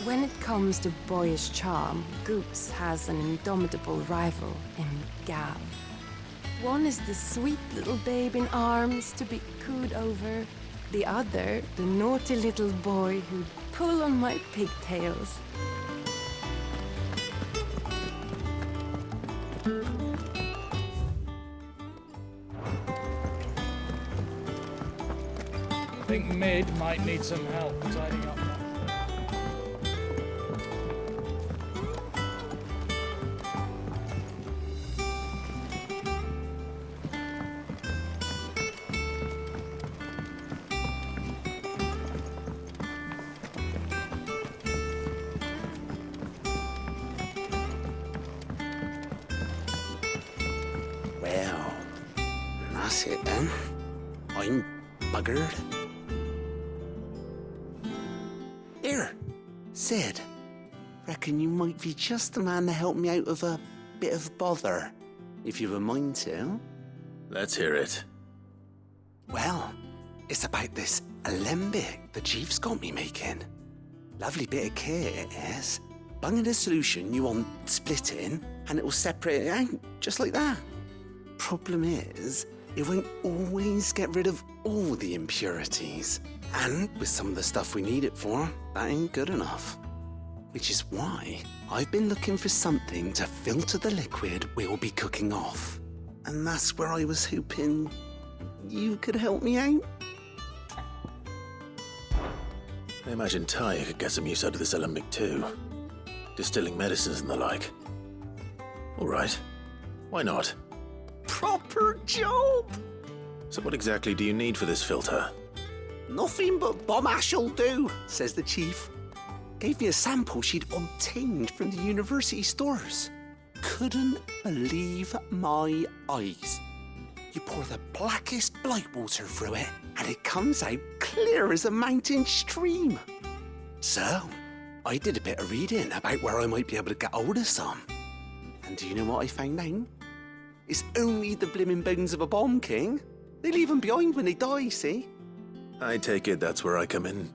When it comes to boyish charm, Goose has an indomitable rival in Gav. One is the sweet little babe in arms to be cooed over. The other, the naughty little boy who'd pull on my pigtails. I think Mid might need some help tidying up now. Well, that's it then. I'm buggered. Here, Sid. Reckon you might be just the man to help me out of a bit of bother, if you've a mind to. Let's hear it. Well, it's about this alembic the Chief's got me making. Lovely bit of kit it is. Bunging a solution you want splitting, and it'll separate it out, just like that. Problem is, it won't always get rid of all the impurities. And with some of the stuff we need it for, that ain't good enough. Which is why I've been looking for something to filter the liquid we'll be cooking off. And that's where I was hoping you could help me out. I imagine Ty could get some use out of this alembic too. Distilling medicines and the like. All right. Why not? Proper job! So what exactly do you need for this filter? Nothing but bomb ash'll do, says the Chief. Gave me a sample she'd obtained from the university stores. Couldn't believe my eyes. You pour the blackest blight water through it, and it comes out clear as a mountain stream. So, I did a bit of reading about where I might be able to get hold of some. And do you know what I found out? It's only the blimmin' bones of a bomb king. They leave them behind when they die, see? I take it that's where I come in.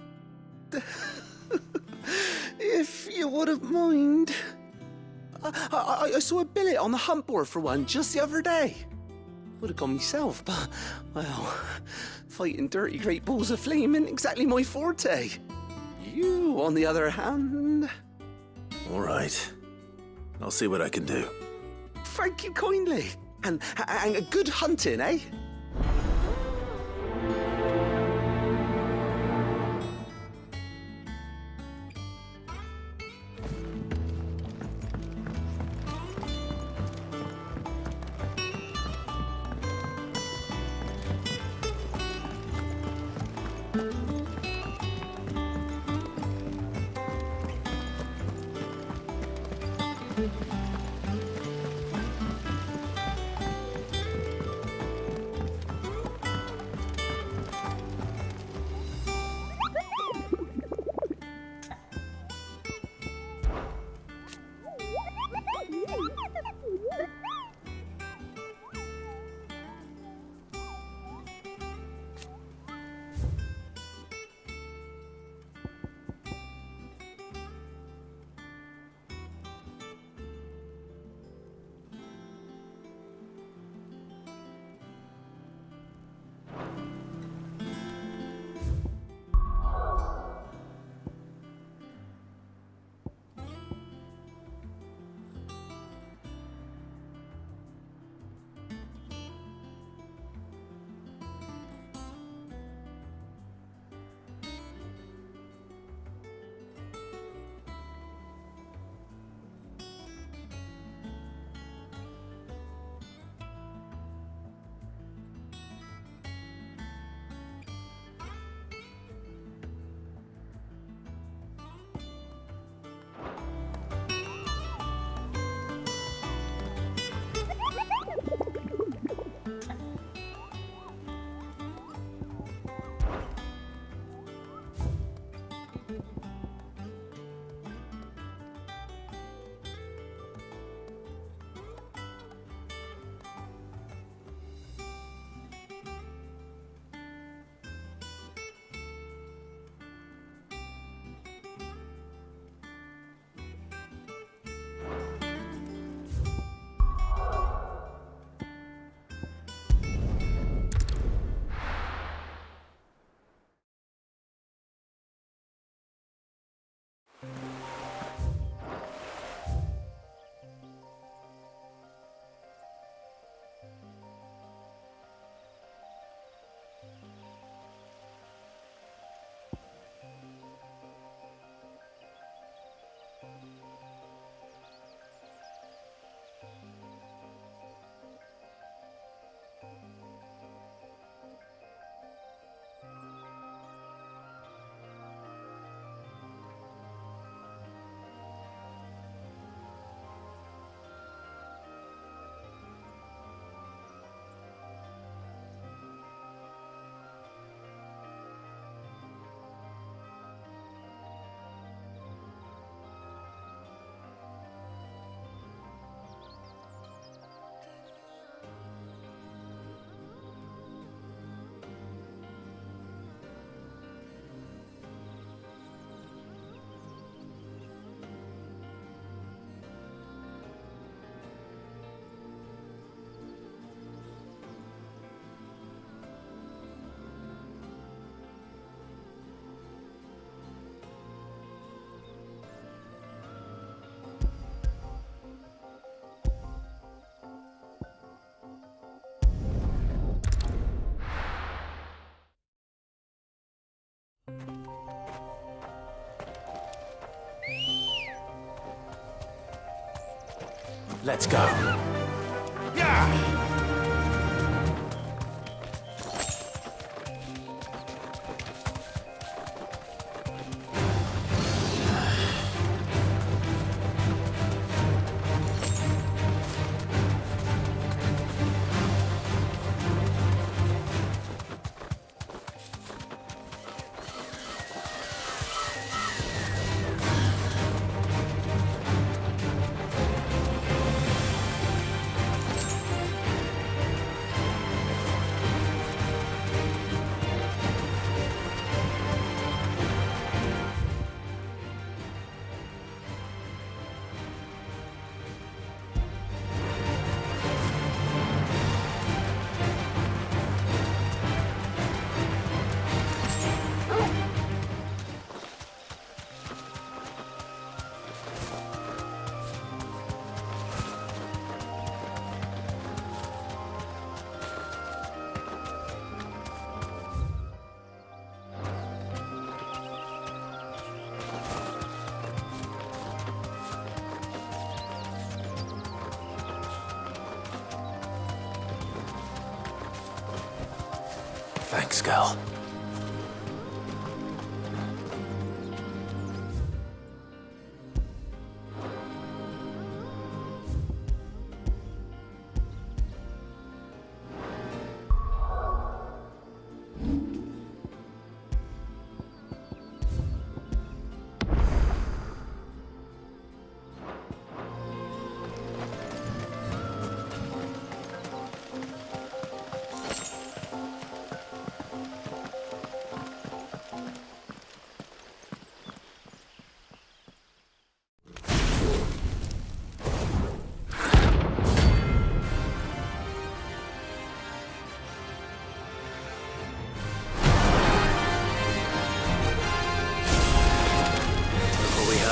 If you wouldn't mind. I saw a billet on the hunt board for one just the other day. Would have gone myself, but, well, fighting dirty great balls of flame isn't exactly my forte. You, on the other hand... All right. I'll see what I can do. Thank you kindly. And good hunting, eh? Let's go. Thanks, girl.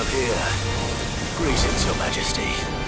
Here. Greetings, Your Majesty.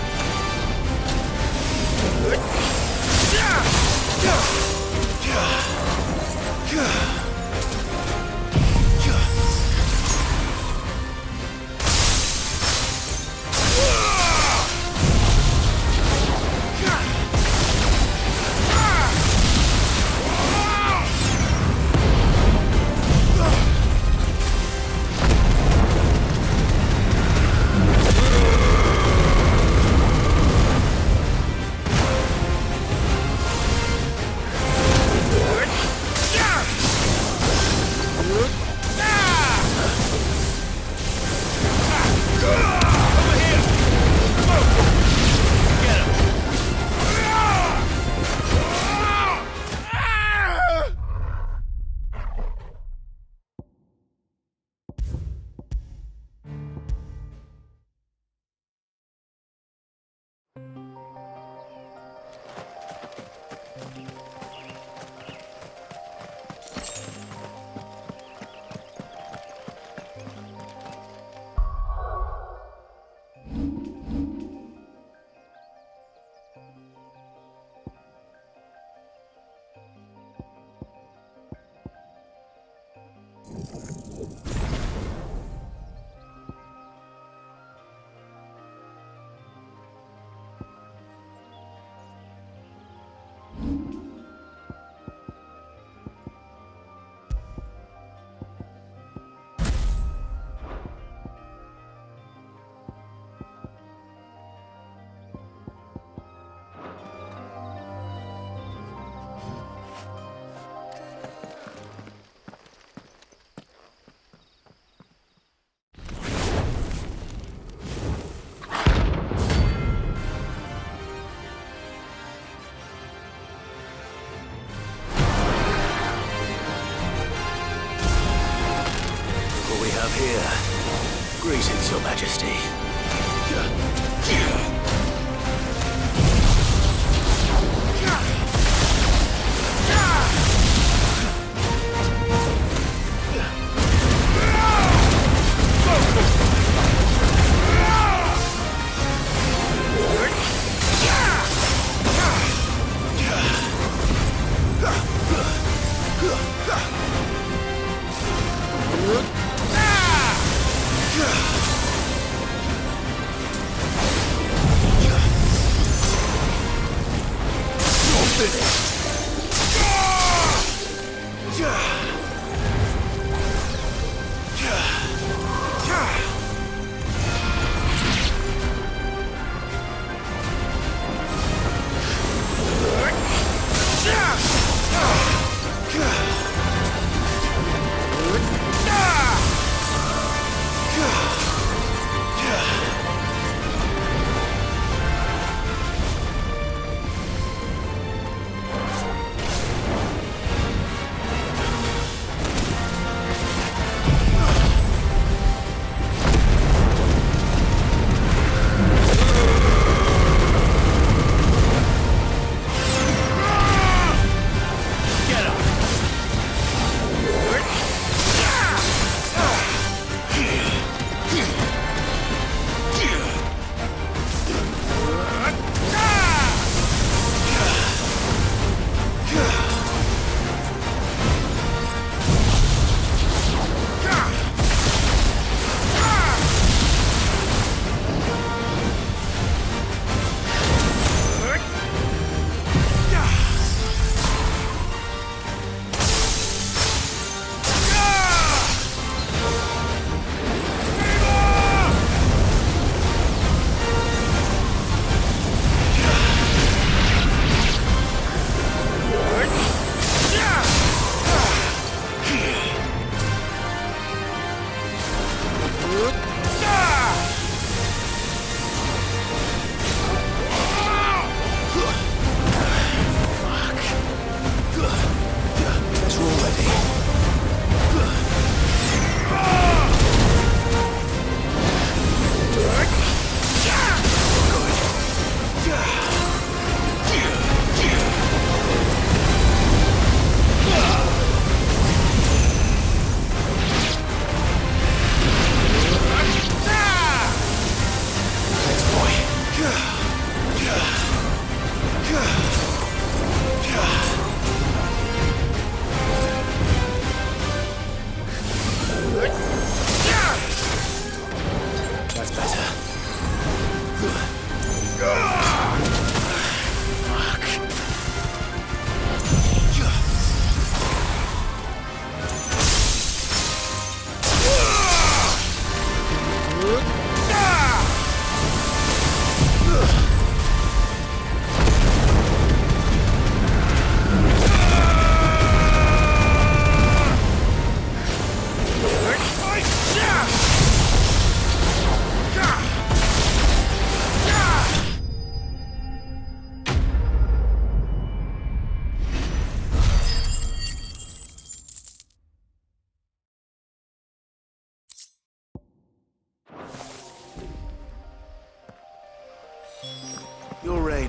Here. Greetings, Your Majesty.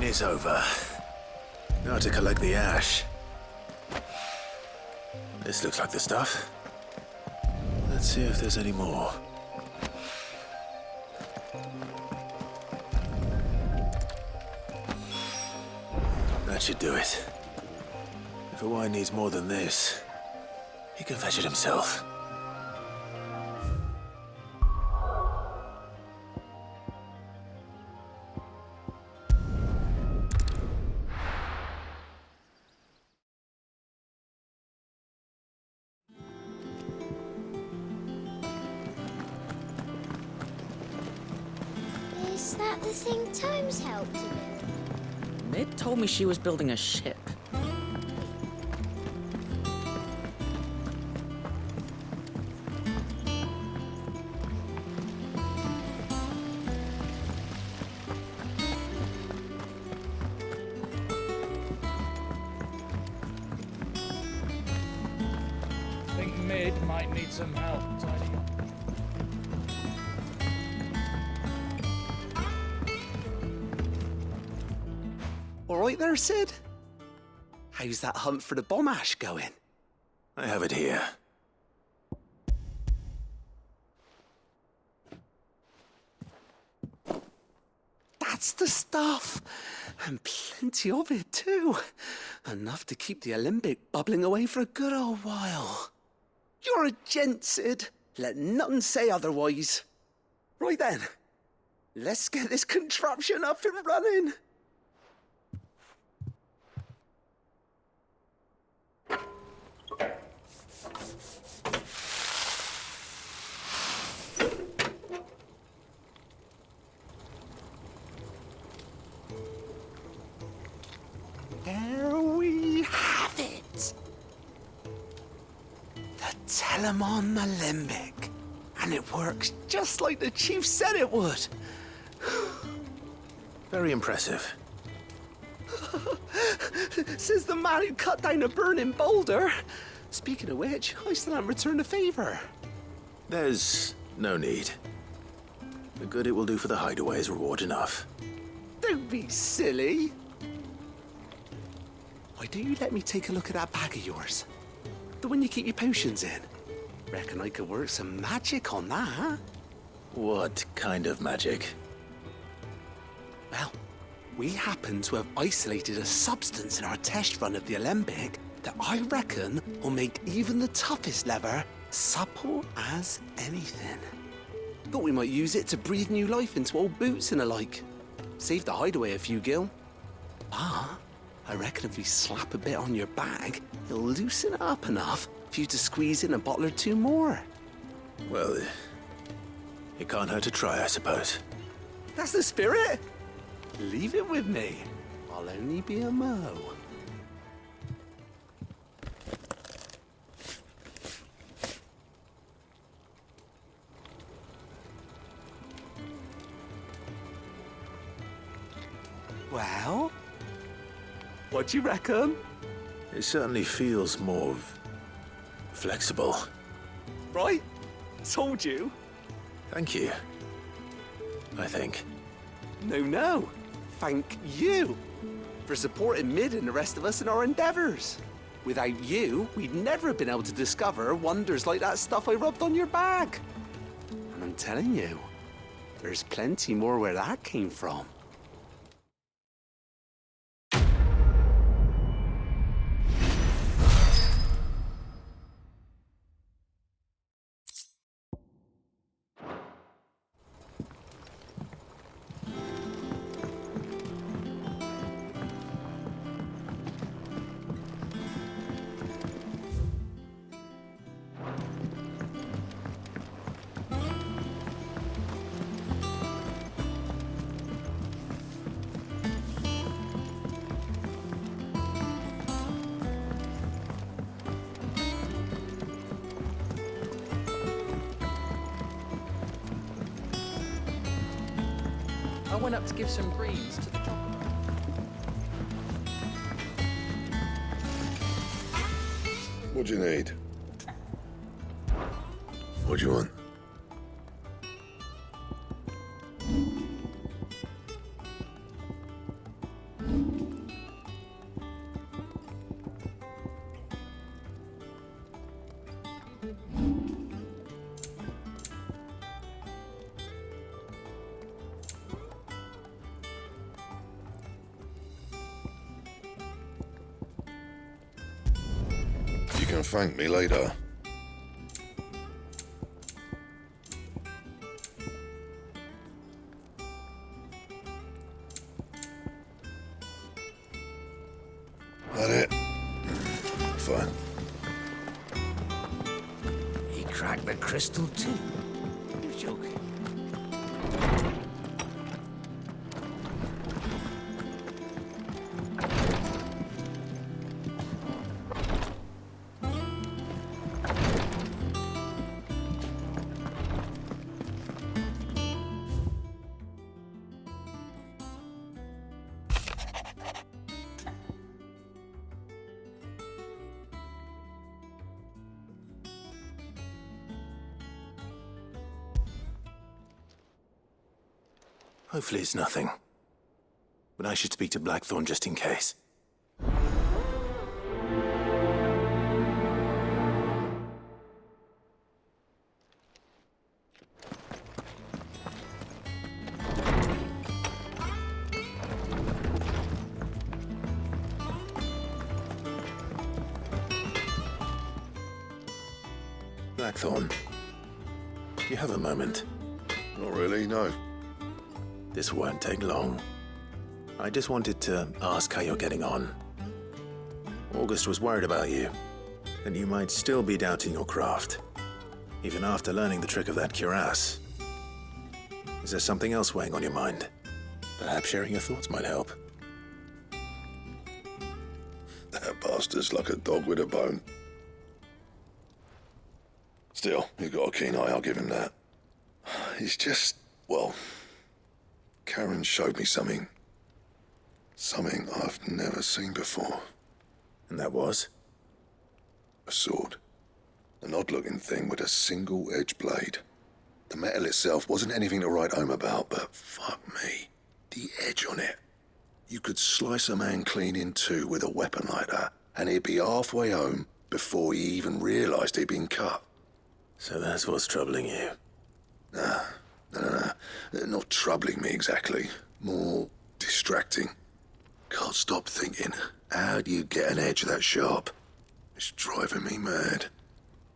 Rain is over. Now to collect the ash. This looks like the stuff. Let's see if there's any more. That should do it. If a wine needs more than this, he can fetch it himself. Is that the thing Tomes helped to build? Mid told me she was building a ship. I think Mid might need some help tidying up. All right there, Sid? How's that hunt for the bomb ash going? I have it here. That's the stuff! And plenty of it, too. Enough to keep the Olympic bubbling away for a good old while. You're a gent, Sid. Let nothing say otherwise. Right then, let's get this contraption up and running. There we have it. The Telemon Alembic. And it works just like the chief said it would. Very impressive. Says the man who cut down a burning boulder. Speaking of which, I still haven't returned the favor. There's no need. The good it will do for the hideaway is reward enough. Don't be silly. Why don't you let me take a look at that bag of yours? The one you keep your potions in. Reckon I could work some magic on that. What kind of magic? Well, we happen to have isolated a substance in our test run of the Alembic that I reckon will make even the toughest lever supple as anything. Thought we might use it to breathe new life into old boots and the like. Save the hideaway a few gil. Ah, I reckon if we slap a bit on your bag, it'll loosen it up enough for you to squeeze in a bottle or two more. Well, it can't hurt to try, I suppose. That's the spirit. Leave it with me. I'll only be a mo. Well, what do you reckon? It certainly feels more flexible. Right? Told you. Thank you. I think. No. Thank you for supporting Mid and the rest of us in our endeavors. Without you, we'd never have been able to discover wonders like that stuff I rubbed on your bag. And I'm telling you, there's plenty more where that came from. I went up to give some greens to the chocolate. What do you need? What do you want? and thank me later. That it? Fine. He cracked the crystal too. You're joking. Hopefully it's nothing. But I should speak to Blackthorn just in case. Blackthorn, do you have a moment? Not really, no. This won't take long. I just wanted to ask how you're getting on. August was worried about you, and you might still be doubting your craft, even after learning the trick of that cuirass. Is there something else weighing on your mind? Perhaps sharing your thoughts might help. That bastard's like a dog with a bone. Still, he's got a keen eye, I'll give him that. He's just, well... Karen showed me something. Something I've never seen before. And that was? A sword. An odd-looking thing with a single-edged blade. The metal itself wasn't anything to write home about, but fuck me. The edge on it. You could slice a man clean in two with a weapon like that, and he'd be halfway home before he even realised he'd been cut. So that's what's troubling you. No. Not troubling me exactly. More distracting. Can't stop thinking, how do you get an edge that sharp? It's driving me mad.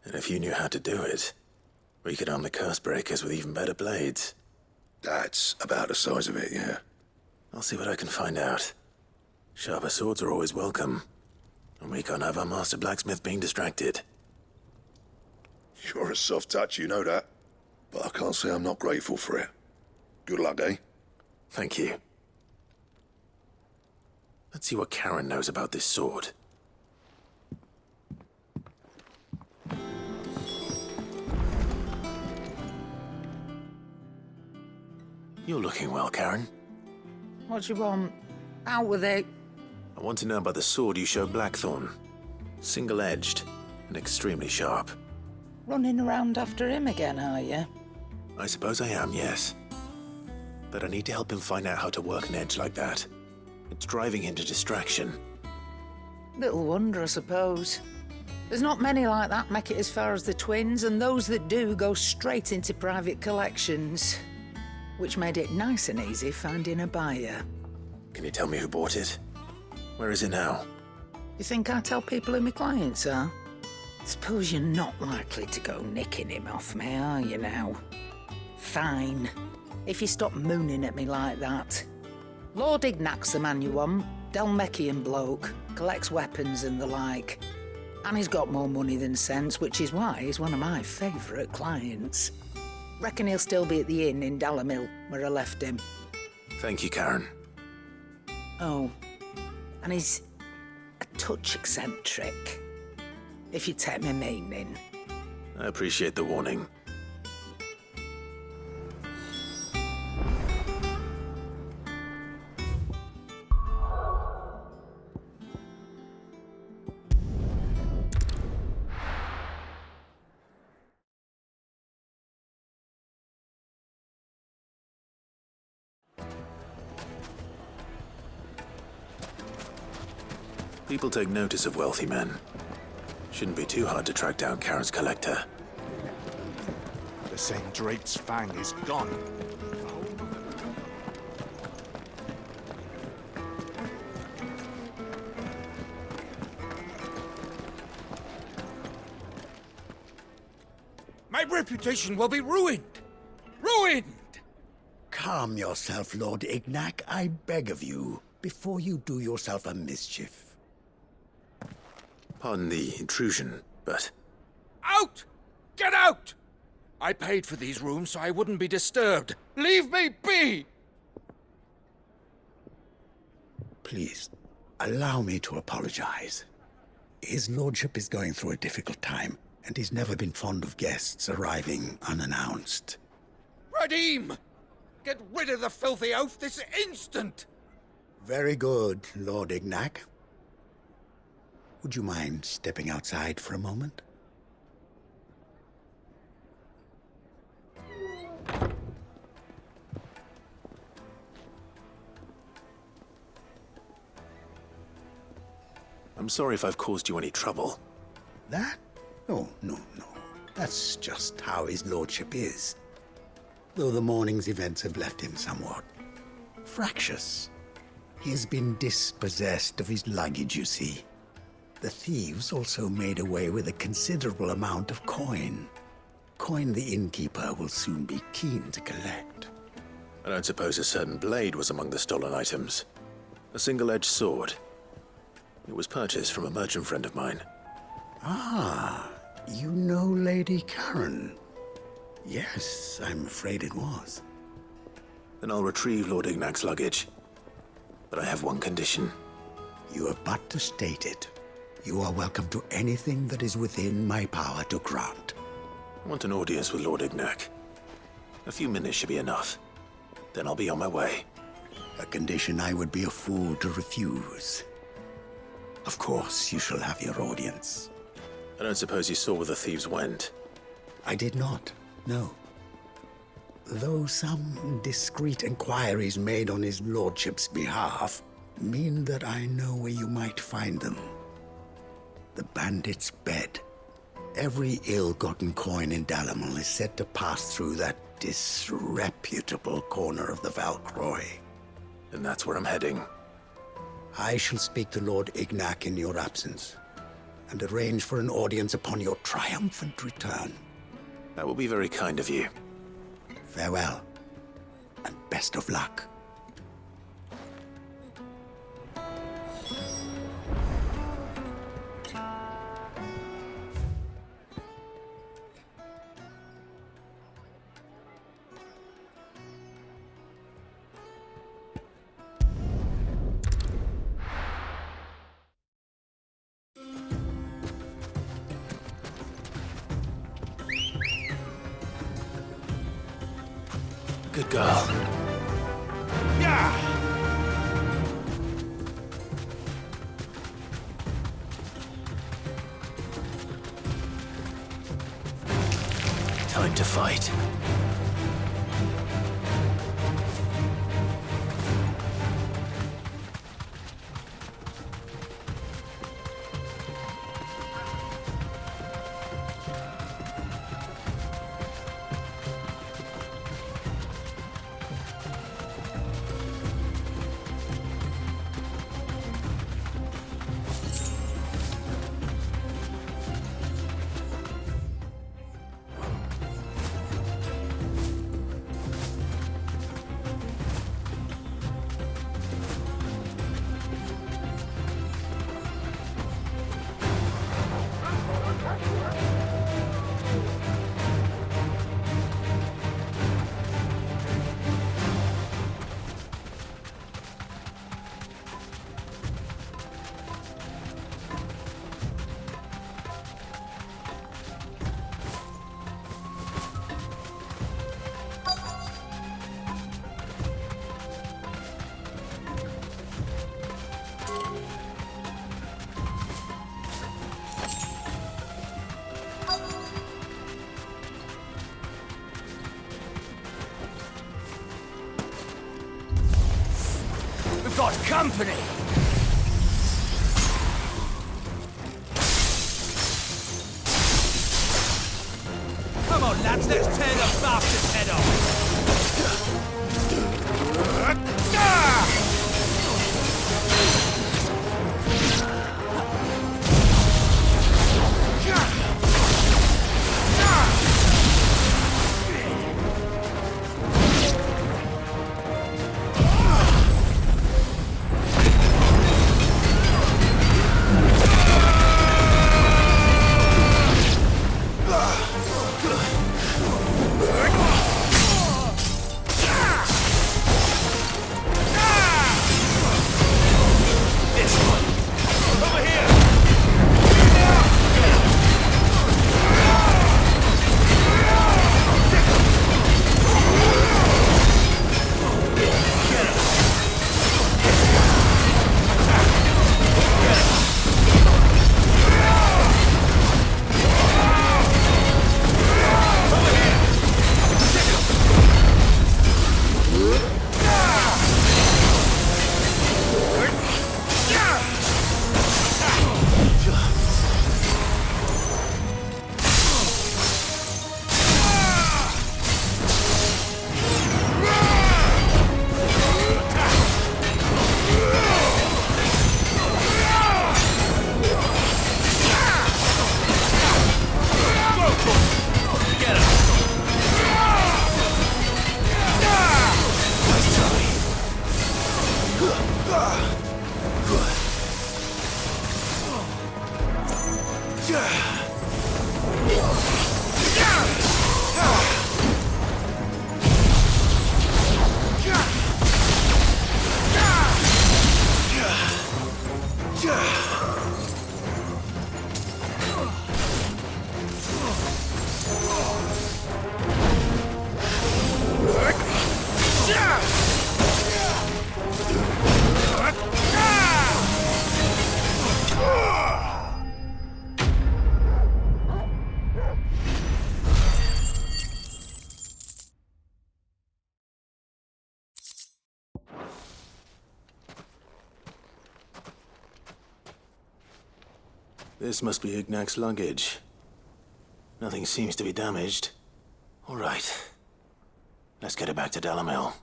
And if you knew how to do it, we could arm the curse breakers with even better blades. That's about the size of it, yeah. I'll see what I can find out. Sharper swords are always welcome. And we can't have our master blacksmith being distracted. You're a soft touch, you know that. But I can't say I'm not grateful for it. Good luck, eh? Thank you. Let's see what Karen knows about this sword. You're looking well, Karen. What do you want? Out with it. I want to know about the sword you showed Blackthorn. Single-edged and extremely sharp. Running around after him again, are you? I suppose I am, yes. But I need to help him find out how to work an edge like that. It's driving him to distraction. Little wonder, I suppose. There's not many like that make it as far as the twins, and those that do go straight into private collections. Which made it nice and easy finding a buyer. Can you tell me who bought it? Where is it now? You think I tell people who my clients are? Suppose you're not likely to go nicking him off me, are you now? Fine. If you stop mooning at me like that. Lord Ignac's the man you want. Dalmekian bloke. Collects weapons and the like. And he's got more money than sense, which is why he's one of my favourite clients. Reckon he'll still be at the inn in Dalamil, where I left him. Thank you, Karen. Oh, and he's a touch eccentric, if you take my meaning. I appreciate the warning. People take notice of wealthy men. Shouldn't be too hard to track down Karen's collector. The same Drake's fang is gone. My reputation will be ruined! Ruined! Calm yourself, Lord Ignac, I beg of you, before you do yourself a mischief. Pardon the intrusion, but Out! Get out! I paid for these rooms so I wouldn't be disturbed. Leave me be! Please, allow me to apologize. His lordship is going through a difficult time, and he's never been fond of guests arriving unannounced. Radim! Get rid of the filthy oaf this instant! Very good, Lord Ignac. Would you mind stepping outside for a moment? I'm sorry if I've caused you any trouble. That? Oh, no. That's just how his lordship is. Though the morning's events have left him somewhat fractious. He has been dispossessed of his luggage, you see. The thieves also made away with a considerable amount of coin. Coin the innkeeper will soon be keen to collect. I don't suppose a certain blade was among the stolen items. A single-edged sword. It was purchased from a merchant friend of mine. Ah, you know Lady Karen. Yes, I'm afraid it was. Then I'll retrieve Lord Ignac's luggage. But I have one condition. You have but to state it. You are welcome to anything that is within my power to grant. I want an audience with Lord Ignac. A few minutes should be enough. Then I'll be on my way. A condition I would be a fool to refuse. Of course, you shall have your audience. I don't suppose you saw where the thieves went. I did not, no. Though some discreet inquiries made on his lordship's behalf mean that I know where you might find them. The bandit's bed. Every ill-gotten coin in Dalamon is said to pass through that disreputable corner of the Valcroy. And that's where I'm heading. I shall speak to Lord Ignac in your absence, and arrange for an audience upon your triumphant return. That will be very kind of you. Farewell, and best of luck. Good girl. Yeah! Time to fight. We've got company! Come on, lads, let's tear the bastard's head off! This must be Ignac's luggage. Nothing seems to be damaged. All right. Let's get it back to Delamil.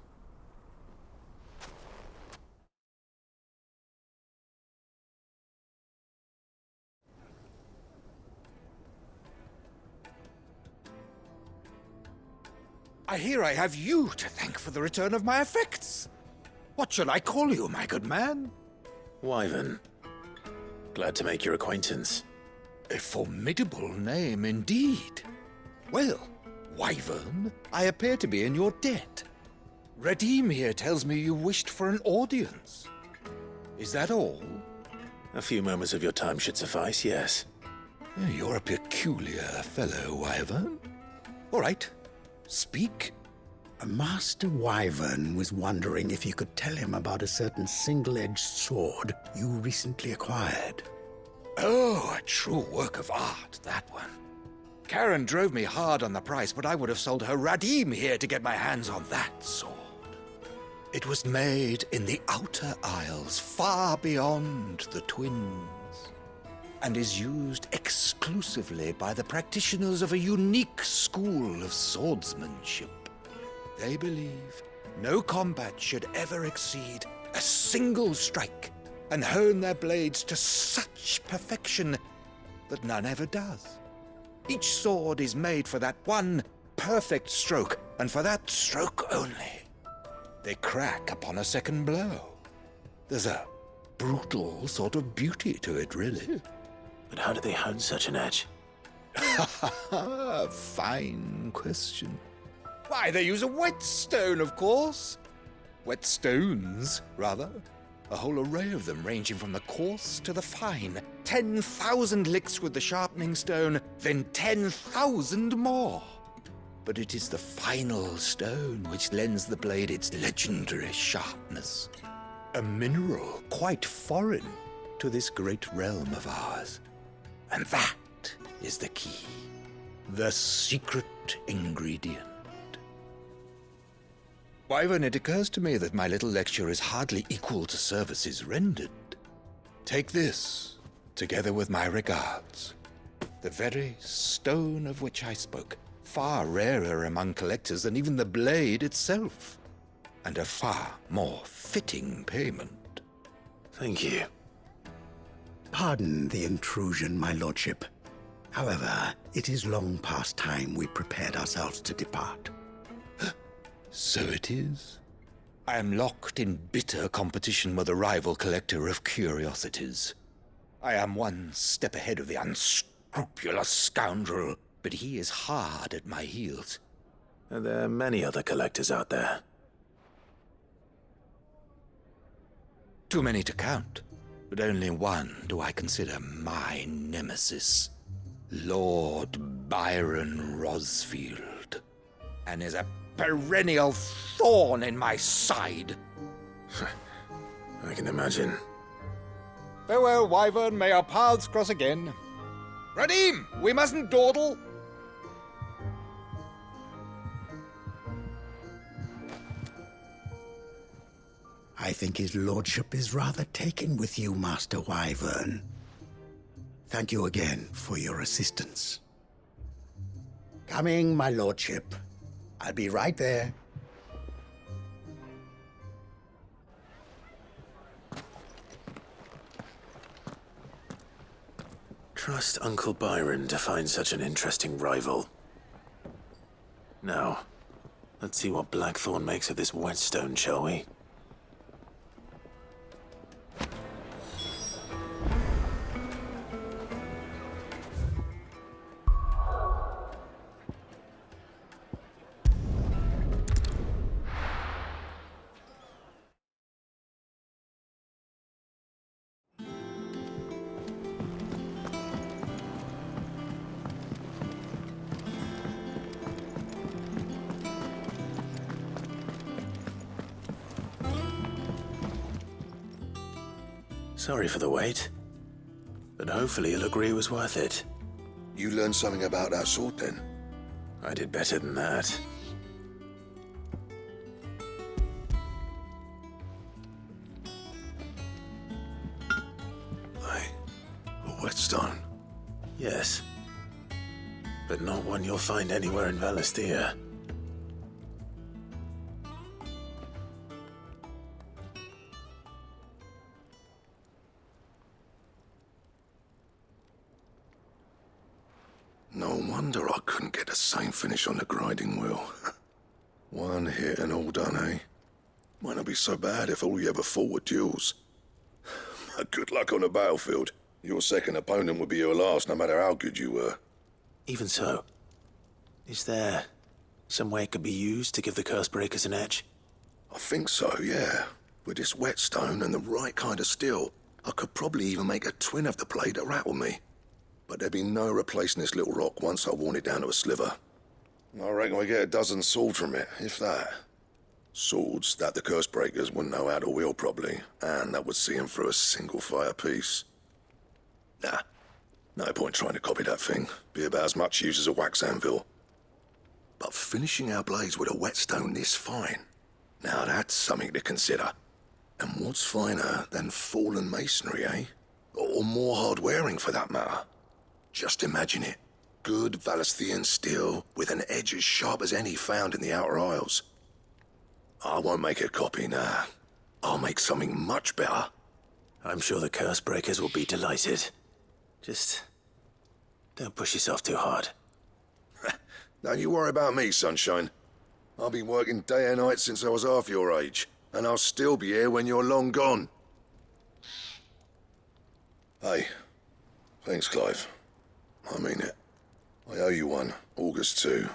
I hear I have you to thank for the return of my effects. What shall I call you, my good man? Wyvern. Glad to make your acquaintance. A formidable name indeed. Well, Wyvern, I appear to be in your debt. Redeem here tells me you wished for an audience. Is that all? A few moments of your time should suffice, yes. You're a peculiar fellow, Wyvern. All right, speak. Master Wyvern was wondering if you could tell him about a certain single-edged sword you recently acquired. Oh, a true work of art, that one. Karen drove me hard on the price, but I would have sold her Radim here to get my hands on that sword. It was made in the Outer Isles, far beyond the Twins, and is used exclusively by the practitioners of a unique school of swordsmanship. They believe no combat should ever exceed a single strike, and hone their blades to such perfection that none ever does. Each sword is made for that one perfect stroke, and for that stroke only. They crack upon a second blow. There's a brutal sort of beauty to it, really. But how do they hone such an edge? Fine question. Why, they use a whetstone, of course. Whetstones, rather. A whole array of them, ranging from the coarse to the fine. 10,000 licks with the sharpening stone, then 10,000 more. But it is the final stone which lends the blade its legendary sharpness. A mineral quite foreign to this great realm of ours. And that is the key. The secret ingredient. Wyvern, it occurs to me that my little lecture is hardly equal to services rendered. Take this, together with my regards. The very stone of which I spoke, far rarer among collectors than even the blade itself, and a far more fitting payment. Thank you. Pardon the intrusion, my lordship. However, it is long past time we prepared ourselves to depart. So it is. I am locked in bitter competition with a rival collector of curiosities. I am one step ahead of the unscrupulous scoundrel, but he is hard at my heels. Are there many other collectors out there? Too many to count, but only one do I consider my nemesis. Lord Byron Rosfield, and is a perennial thorn in my side. I can imagine. Farewell, Wyvern. May our paths cross again. Radim, we mustn't dawdle. I think his lordship is rather taken with you, Master Wyvern. Thank you again for your assistance. Coming, my lordship. I'll be right there. Trust Uncle Byron to find such an interesting rival. Now, let's see what Blackthorn makes of this whetstone, shall we? Sorry for the wait, but hopefully you'll agree it was worth it. You learned something about that sword then? I did better than that. A whetstone. Yes. But not one you'll find anywhere in Valisthea. No wonder I couldn't get the same finish on the grinding wheel. One hit and all done, eh? Might not be so bad if all you ever fought were duels. Good luck on the battlefield. Your second opponent would be your last, no matter how good you were. Even so, is there some way it could be used to give the Curse Breakers an edge? I think so, yeah. With this whetstone and the right kind of steel, I could probably even make a twin of the blade that rattled me. But there'd be no replacing this little rock once I worn it down to a sliver. I reckon we get a dozen swords from it, if that. Swords that the Curse Breakers wouldn't know how to wield properly, and that would see them through a single fire piece. Nah, no point trying to copy that thing. Be about as much use as a wax anvil. But finishing our blades with a whetstone this fine, now that's something to consider. And what's finer than fallen masonry, eh? Or more hard-wearing, for that matter. Just imagine it. Good Valisthean steel with an edge as sharp as any found in the Outer Isles. I won't make a copy, nah. I'll make something much better. I'm sure the Curse Breakers will be delighted. Just don't push yourself too hard. Don't you worry about me, sunshine. I've been working day and night since I was half your age, and I'll still be here when you're long gone. Hey, thanks, Clive. I mean it. I owe you one, August too.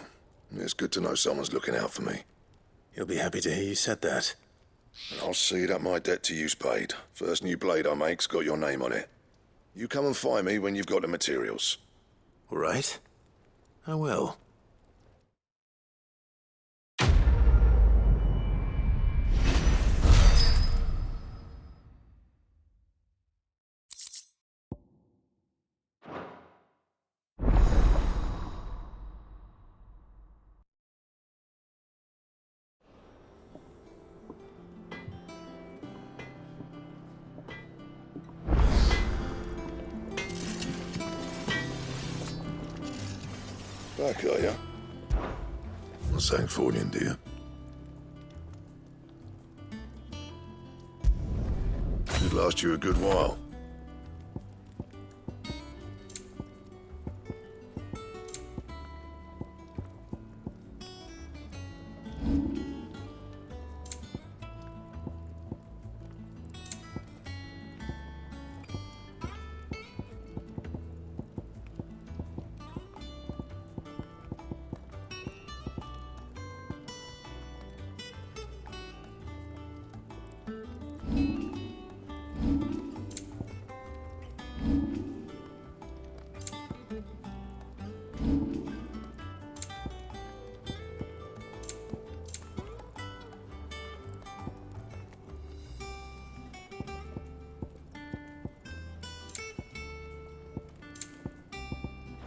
It's good to know someone's looking out for me. You'll be happy to hear you said that. And I'll see that my debt to you's paid. First new blade I make's got your name on it. You come and find me when you've got the materials. All right. I will. Back, are you? Not saying for you, do you? Should last you a good while.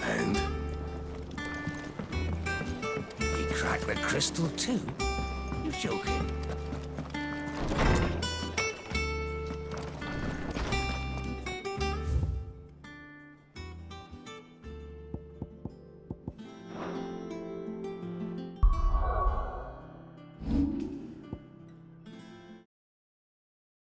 And? He cracked the crystal too? You're joking.